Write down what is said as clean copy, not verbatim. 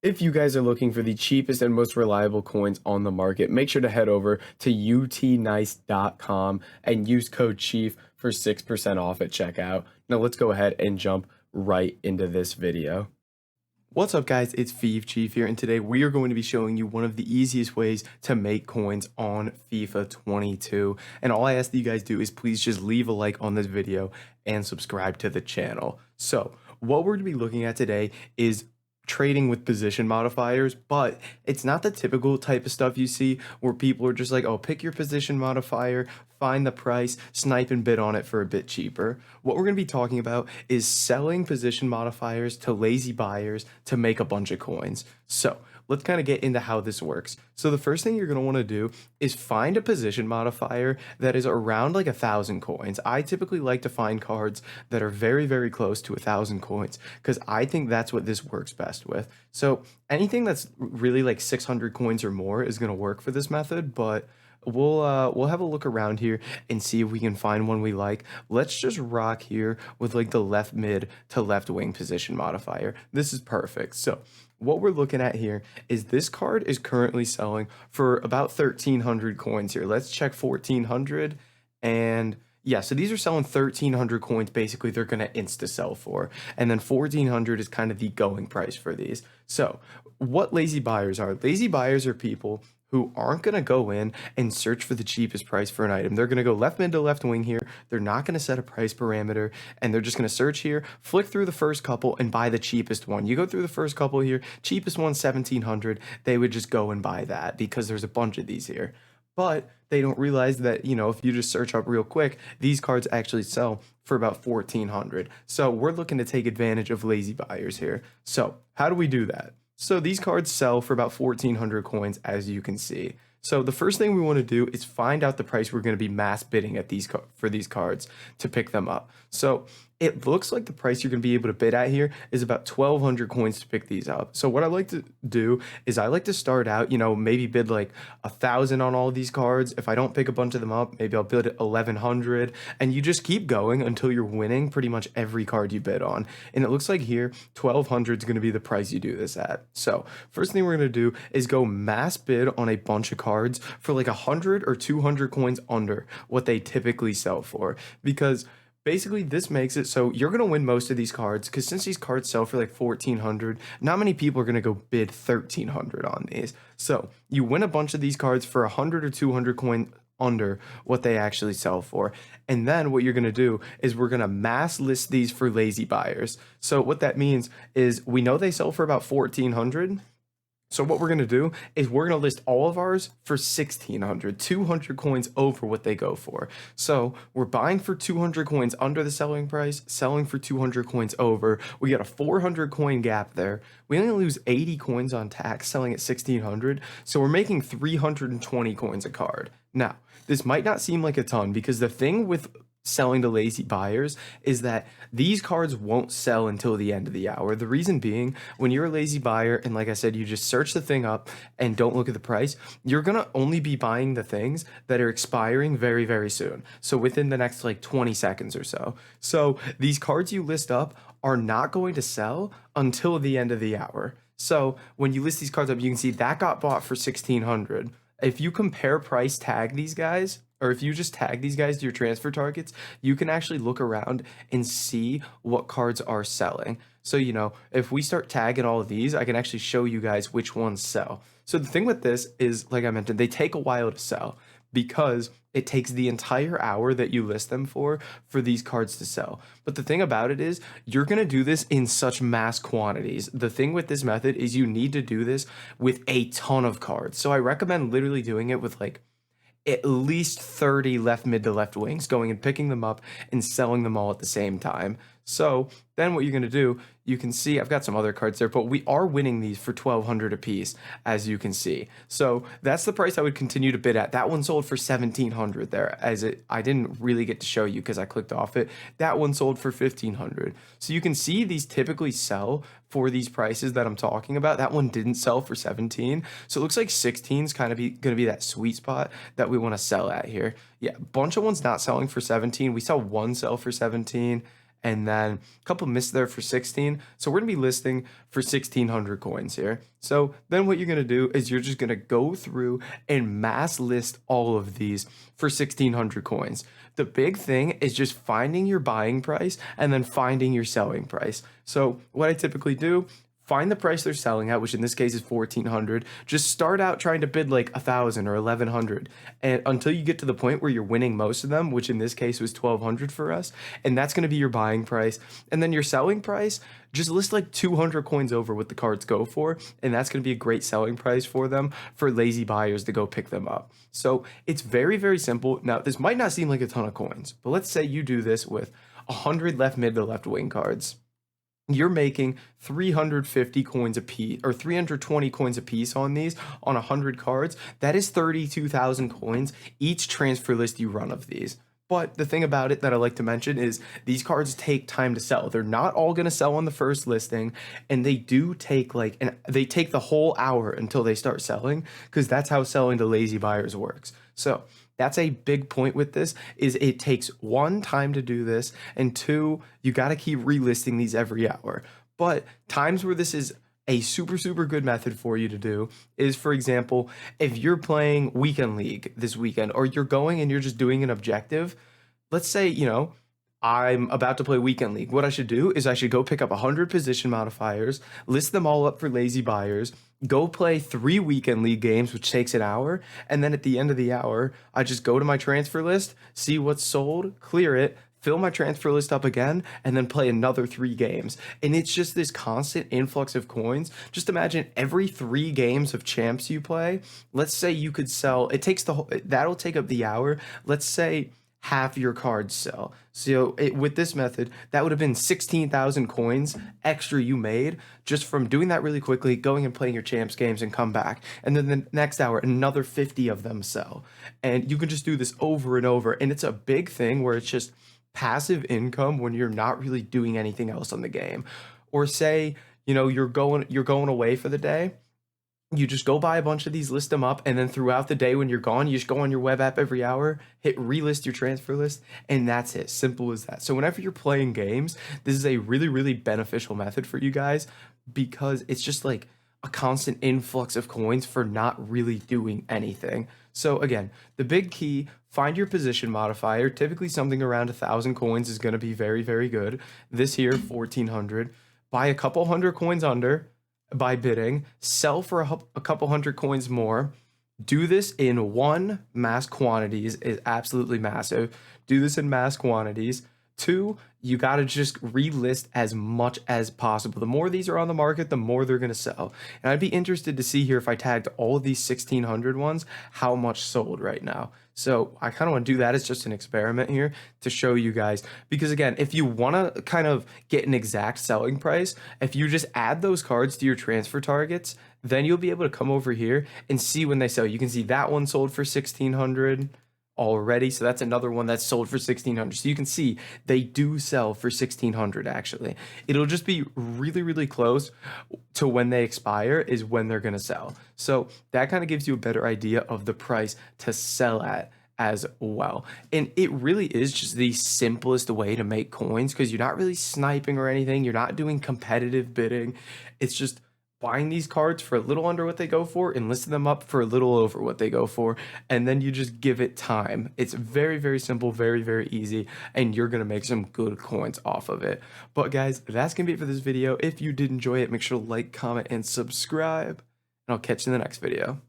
If you guys are looking for the cheapest and most reliable coins on the market, make sure to head over to utnice.com and use code CHIEF for 6% off at checkout. Now let's go ahead and jump right into this video. What's up guys, it's Fifa Chief here, and today we are going to be showing you one of the easiest ways to make coins on FIFA 22. And all I ask that you guys do is please just leave a like on this video and subscribe to the channel. So what we're going to be looking at today is trading with position modifiers, but it's not the typical type of stuff you see where people are just like, oh, pick your position modifier, find the price, snipe and bid on it for a bit cheaper. What we're going to be talking about is selling position modifiers to lazy buyers to make a bunch of coins. So let's kind of get into how this works. So the first thing you're going to want to do is find a position modifier that is around like 1,000 coins. I typically like to find cards that are very, very close to 1,000 coins because I think that's what this works best with. So anything that's really like 600 coins or more is going to work for this method, but we'll have a look around here and see if we can find one we like. Let's just rock here with like the left mid to left wing position modifier. This is perfect. So what we're looking at here is this card is currently selling for about 1,300 coins here. Let's check 1,400, and yeah, so these are selling 1,300 coins. Basically, they're going to insta sell for, and then 1,400 is kind of the going price for these. So what lazy buyers are? Lazy buyers are people who aren't going to go in and search for the cheapest price for an item. They're going to go left mid to left wing here. They're not going to set a price parameter, and they're just going to search here, flick through the first couple, and buy the cheapest one. You go through the first couple here, cheapest one 1,700. They would just go and buy that because there's a bunch of these here. But they don't realize that, you know, if you just search up real quick, these cards actually sell for about 1,400. So we're looking to take advantage of lazy buyers here. So how do we do that? So these cards sell for about 1,400 coins, as you can see. So the first thing we want to do is find out the price we're going to be mass bidding at for these cards to pick them up. So it looks like the price you're going to be able to bid at here is about 1,200 coins to pick these up. So what I like to do is I like to start out, you know, maybe bid like 1,000 on all of these cards. If I don't pick a bunch of them up, maybe I'll bid at 1,100, and you just keep going until you're winning pretty much every card you bid on. And it looks like here 1,200 is going to be the price you do this at. So first thing we're going to do is go mass bid on a bunch of cards for like 100 or 200 coins under what they typically sell for, because basically this makes it so you're going to win most of these cards, because since these cards sell for like 1,400, not many people are going to go bid 1,300 on these. So you win a bunch of these cards for 100 or 200 coin under what they actually sell for. And then what you're going to do is we're going to mass list these for lazy buyers. So what that means is we know they sell for about 1,400. So what we're going to do is we're going to list all of ours for 1,600, 200 coins over what they go for. So we're buying for 200 coins under the selling price, selling for 200 coins over. We got a 400 coin gap there. We only lose 80 coins on tax selling at 1,600. So we're making 320 coins a card. Now, this might not seem like a ton, because the thing with selling to lazy buyers is that these cards won't sell until the end of the hour. The reason being, when you're a lazy buyer and like I said, you just search the thing up and don't look at the price, you're gonna only be buying the things that are expiring very, very soon. So within the next like 20 seconds or so. So these cards you list up are not going to sell until the end of the hour. So when you list these cards up, you can see that got bought for 1,600. If you compare price tag these guys, or if you just tag these guys to your transfer targets, you can actually look around and see what cards are selling. So, you know, if we start tagging all of these, I can actually show you guys which ones sell. So the thing with this is, like I mentioned, they take a while to sell because it takes the entire hour that you list them for these cards to sell. But the thing about it is you're going to do this in such mass quantities. The thing with this method is you need to do this with a ton of cards. So I recommend literally doing it with like at least 30 left mid to left wings, going and picking them up and selling them all at the same time. So then what you're going to do, you can see I've got some other cards there, but we are winning these for 1,200 a piece, as you can see. So that's the price I would continue to bid at. That one sold for 1,700 there, I didn't really get to show you because I clicked off it. That one sold for 1,500. So you can see these typically sell for these prices that I'm talking about. That one didn't sell for 17. So it looks like 16 is kind of going to be that sweet spot that we want to sell at here. Yeah, a bunch of ones not selling for 17. We saw one sell for 17. and then a couple missed there for 16. So we're gonna be listing for 1600 coins here. So then what you're gonna do is you're just gonna go through and mass list all of these for 1600 coins. The big thing is just finding your buying price and then finding your selling price. So what I typically do, find the price they're selling at, which in this case is 1400. Just start out trying to bid like 1000 or 1100, and until you get to the point where you're winning most of them, which in this case was 1200 for us, and that's going to be your buying price. And then your selling price, just list like 200 coins over what the cards go for, and that's going to be a great selling price for them, for lazy buyers to go pick them up. So it's very, very simple. Now, this might not seem like a ton of coins, but let's say you do this with 100 left mid to left wing cards. You're making 350 coins a piece, or 320 coins a piece on these, on 100 cards. That is 32,000 coins each transfer list you run of these. But the thing about it that I like to mention is these cards take time to sell. They're not all going to sell on the first listing, and they do take they take the whole hour until they start selling, because that's how selling to lazy buyers works. So that's a big point with this, is it takes one, time to do this, and two, you got to keep relisting these every hour. But times where this is a super, super good method for you to do is, for example, if you're playing weekend league this weekend, or you're going and you're just doing an objective. Let's say, I'm about to play weekend league. What I should do is I should go pick up 100 position modifiers, list them all up for lazy buyers, go play 3 weekend league games, which takes an hour. And then at the end of the hour, I just go to my transfer list, see what's sold, clear it, fill my transfer list up again, and then play another 3 games. And it's just this constant influx of coins. Just imagine every 3 games of champs you play, let's say you could sell, that'll take up the hour. Let's say half your cards sell. So with this method, that would have been 16,000 coins extra you made just from doing that really quickly, going and playing your champs games and come back. And then the next hour, another 50 of them sell. And you can just do this over and over. And it's a big thing where it's just passive income when you're not really doing anything else on the game. Or say, you're going away for the day. You just go buy a bunch of these, list them up, and then throughout the day when you're gone, you just go on your web app every hour, hit relist your transfer list, and that's it. Simple as that. So whenever you're playing games, this is a really, really beneficial method for you guys, because it's just like a constant influx of coins for not really doing anything. So again, the big key, find your position modifier. Typically something around 1,000 coins is going to be very, very good. This here, 1,400. Buy a couple hundred coins under by bidding, sell for a couple hundred coins more. Do this in mass quantities is absolutely massive. Do this in mass quantities. 2, you got to just relist as much as possible. The more these are on the market, the more they're going to sell. And I'd be interested to see here, if I tagged all of these 1,600 ones, how much sold right now. So I kind of want to do that as just an experiment here to show you guys. Because again, if you want to kind of get an exact selling price, if you just add those cards to your transfer targets, then you'll be able to come over here and see when they sell. You can see that one sold for 1,600 already. So that's another one that's sold for 1,600. So you can see they do sell for 1,600 actually. It'll just be really, really close to when they expire is when they're going to sell. So that kind of gives you a better idea of the price to sell at as well. And it really is just the simplest way to make coins, because you're not really sniping or anything. You're not doing competitive bidding. It's just buying these cards for a little under what they go for and listing them up for a little over what they go for, and then you just give it time. It's very, very simple, very, very easy, and you're gonna make some good coins off of it. But guys, that's gonna be it for this video. If you did enjoy it, make sure to like, comment, and subscribe, and I'll catch you in the next video.